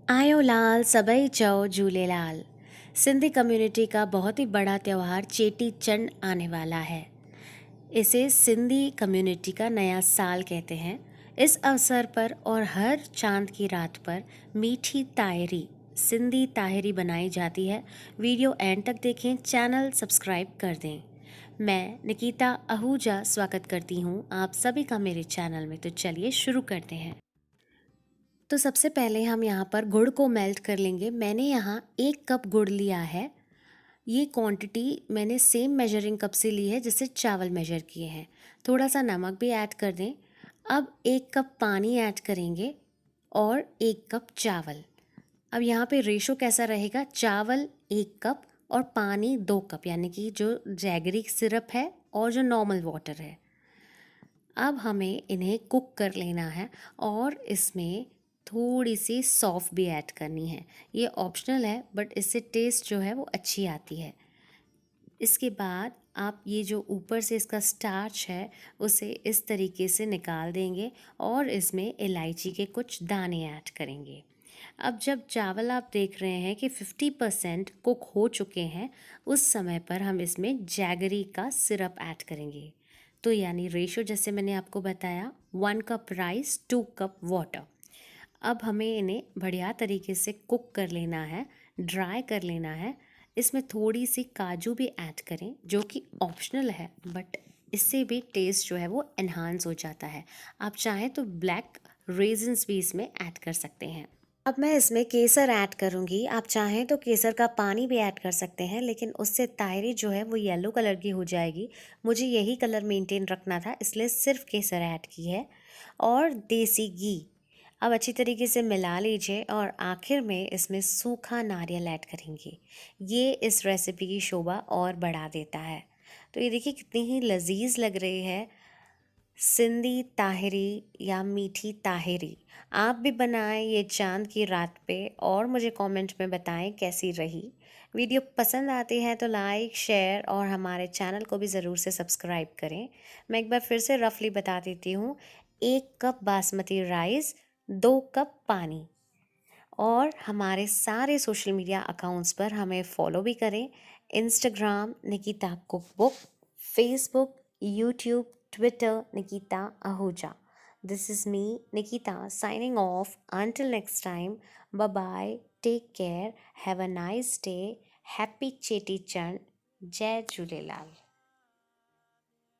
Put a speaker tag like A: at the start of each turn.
A: आयो लाल सबई चओ झूलेलाल। सिंधी कम्युनिटी का बहुत ही बड़ा त्यौहार चेटी चंड आने वाला है। इसे सिंधी कम्युनिटी का नया साल कहते हैं। इस अवसर पर और हर चांद की रात पर मीठी तायरी सिंधी ताहिरी बनाई जाती है। वीडियो एंड तक देखें, चैनल सब्सक्राइब कर दें। मैं निकिता आहूजा स्वागत करती हूँ आप सभी का मेरे चैनल में। तो चलिए शुरू करते हैं। तो सबसे पहले हम यहाँ पर गुड़ को मेल्ट कर लेंगे। मैंने यहाँ 1 कप गुड़ लिया है। ये क्वांटिटी मैंने सेम मेजरिंग कप से ली है जिससे चावल मेजर किए हैं। थोड़ा सा नमक भी ऐड कर दें। अब 1 कप पानी ऐड करेंगे और 1 कप चावल। अब यहाँ पे रेशो कैसा रहेगा, चावल 1 कप और पानी 2 कप, यानी कि जो जैगरी सिरप है और जो नॉर्मल वाटर है। अब हमें इन्हें कुक कर लेना है और इसमें थोड़ी सी सौंफ भी ऐड करनी है। ये ऑप्शनल है बट इससे टेस्ट जो है वो अच्छी आती है। इसके बाद आप ये जो ऊपर से इसका स्टार्च है उसे इस तरीके से निकाल देंगे और इसमें इलायची के कुछ दाने ऐड करेंगे। अब जब चावल आप देख रहे हैं कि 50% कुक हो चुके हैं, उस समय पर हम इसमें जैगरी का सिरप ऐड करेंगे। तो यानी रेशो जैसे मैंने आपको बताया, 1 कप राइस 2 कप वाटर। अब हमें इन्हें बढ़िया तरीके से कुक कर लेना है, ड्राई कर लेना है। इसमें थोड़ी सी काजू भी ऐड करें जो कि ऑप्शनल है बट इससे भी टेस्ट जो है वो एनहांस हो जाता है। आप चाहें तो ब्लैक रेजिन्स भी इसमें ऐड कर सकते हैं। अब मैं इसमें केसर ऐड करूँगी। आप चाहें तो केसर का पानी भी ऐड कर सकते हैं, लेकिन उससे तायरी जो है वो येलो कलर की हो जाएगी। मुझे यही कलर मेंटेन रखना था, इसलिए सिर्फ केसर ऐड की है। और देसी घी अब अच्छी तरीके से मिला लीजिए और आखिर में इसमें सूखा नारियल ऐड करेंगे। ये इस रेसिपी की शोभा और बढ़ा देता है। तो ये देखिए कितनी ही लजीज लग रही है, सिंधी ताहिरी या मीठी ताहिरी। आप भी बनाएं ये चांद की रात पे और मुझे कमेंट में बताएं कैसी रही। वीडियो पसंद आती है तो लाइक, शेयर और हमारे चैनल को भी ज़रूर से सब्सक्राइब करें। मैं एक बार फिर से रफली बता देती हूँ। 1 कप बासमती राइस, 2 कप पानी। और हमारे सारे सोशल मीडिया अकाउंट्स पर हमें फॉलो भी करें। Instagram Nikita cookbook, Facebook, YouTube, Twitter Nikita Ahuja. This is me Nikita signing off. Until next time, bye bye, take care, have a nice day, happy Cheti Chand, जय झूलेलाल।